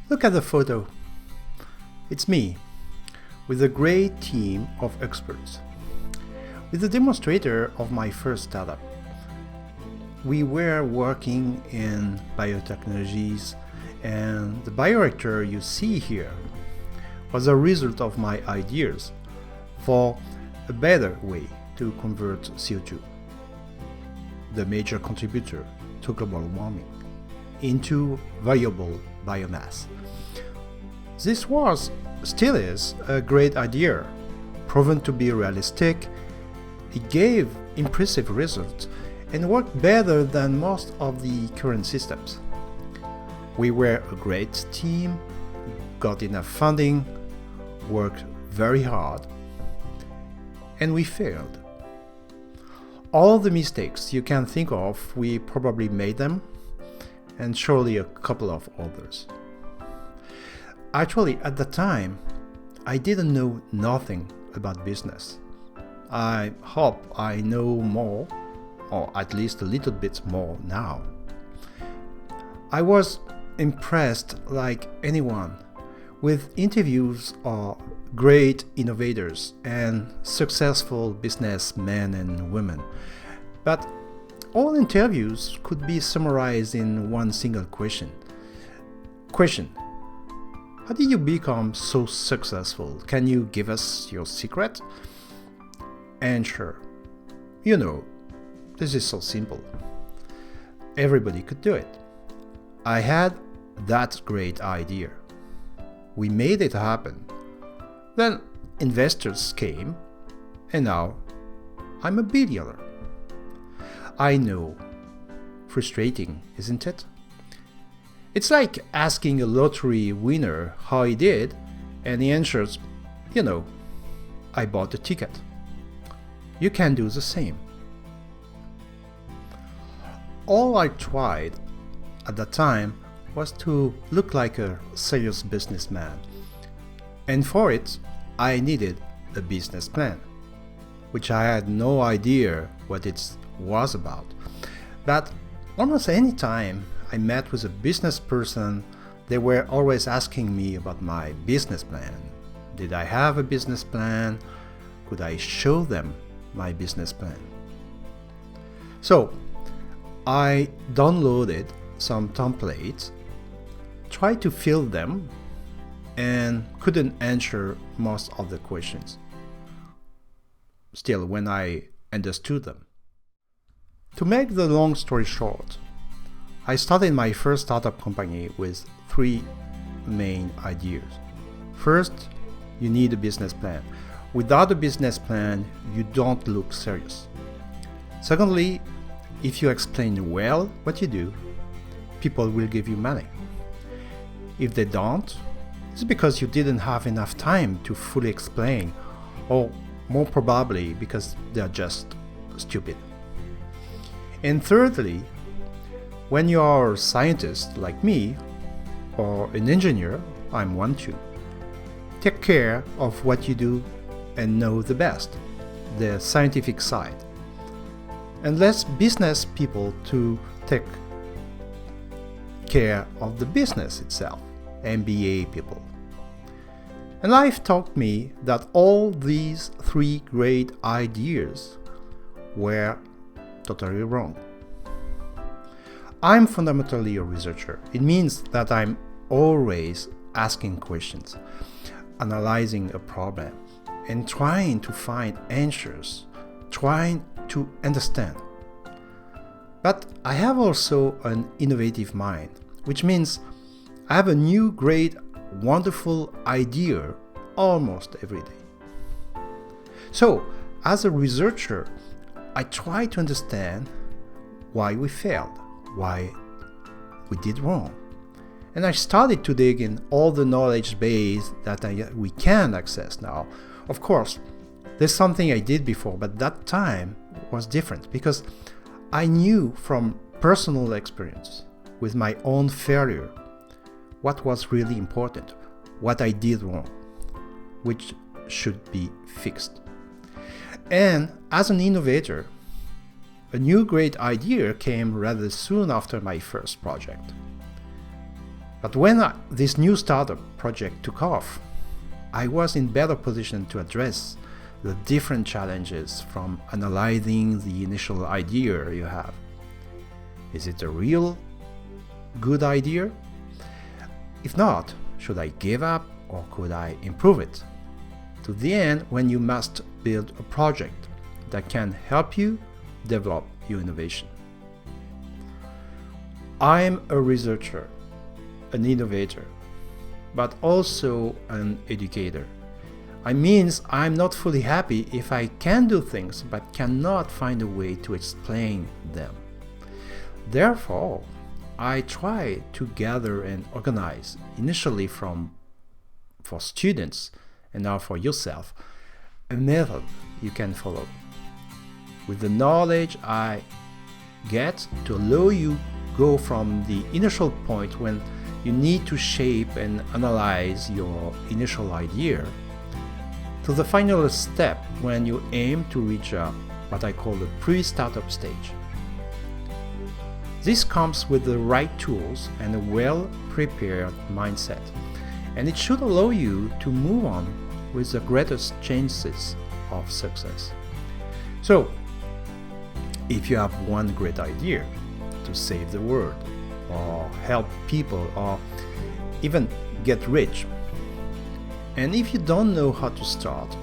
Look at the photo. It's me, with a great team of experts. With the demonstrator of my first startup, we were working in biotechnologies, and the bioreactor you see here was a result of my ideas for a better way to convert CO2, the major contributor to global warming, into viable biomass. This still is a great idea, proven to be realistic. It gave impressive results and worked better than most of the current systems. We were a great team, got enough funding, worked very hard, and we failed. All the mistakes you can think of, we probably made them, and surely a couple of others. Actually, at the time, I didn't know nothing about business. I hope I know more, or at least a little bit more now. I was impressed, like anyone, with interviews of great innovators and successful businessmen and women. But all interviews could be summarized in one single question. How did you become so successful? Can you give us your secret? Answer. You know, this is so simple. Everybody could do it. I had that great idea. We made it happen. Then investors came, and now I'm a billionaire. I know. Frustrating, isn't it? It's like asking a lottery winner how he did, and he answers, you know, I bought the ticket. You can do the same. All I tried at that time was to look like a serious businessman. And for it, I needed a business plan, which I had no idea what it was about. But almost any time I met with a business person, they were always asking me about my business plan. Did I have a business plan? Could I show them my business plan? So I downloaded some templates, tried to fill them, and couldn't answer most of the questions. Still, when I understood them. To make the long story short, I started my first startup company with three main ideas. First, you need a business plan. Without a business plan, you don't look serious. Secondly, if you explain well what you do, people will give you money. If they don't, it's because you didn't have enough time to fully explain, or more probably because they're just stupid. And thirdly, when you are a scientist like me, or an engineer, I'm one too, take care of what you do and know the best, the scientific side. And let business people to take care of the business itself, MBA people. And life taught me that all these three great ideas were totally wrong. I'm fundamentally a researcher. It means that I'm always asking questions, analyzing a problem, and trying to find answers, trying to understand. But I have also an innovative mind, which means I have a new, great, wonderful idea almost every day. So, as a researcher, I try to understand why we failed, why we did wrong. And I started to dig in all the knowledge base that we can access now. Of course, there's something I did before, but that time was different because I knew from personal experience with my own failure what was really important, what I did wrong, which should be fixed. And as an innovator, A new great idea came rather soon after my first project. But when this new startup project took off, I was in better position to address the different challenges from analyzing the initial idea you have. Is it a real good idea? If not, should I give up or could I improve it? To the end, when you must build a project that can help you develop your innovation. I'm a researcher, an innovator, but also an educator. I means I'm not fully happy if I can do things but cannot find a way to explain them. Therefore, I try to gather and organize, initially for students and now for yourself, a method you can follow. With the knowledge I get to allow you go from the initial point when you need to shape and analyze your initial idea to the final step when you aim to reach what I call the pre-startup stage. This comes with the right tools and a well-prepared mindset, and it should allow you to move on with the greatest chances of success. So, if you have one great idea to save the world, or help people, or even get rich, and if you don't know how to start,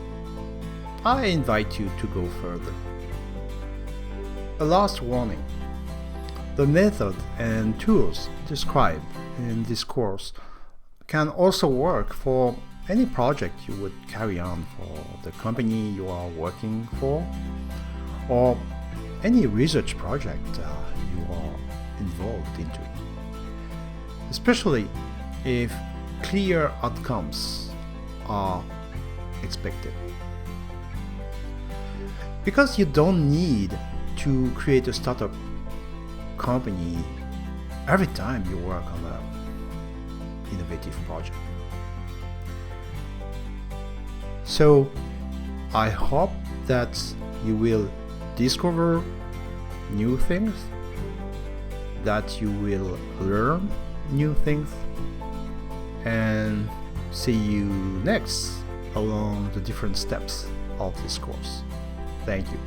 I invite you to go further. A last warning: the method and tools described in this course can also work for any project you would carry on for the company you are working for, or any research project you are involved into, especially if clear outcomes are expected. Because you don't need to create a startup company every time you work on an innovative project. So I hope that you will discover new things, that you will learn new things, and see you next along the different steps of this course. Thank you.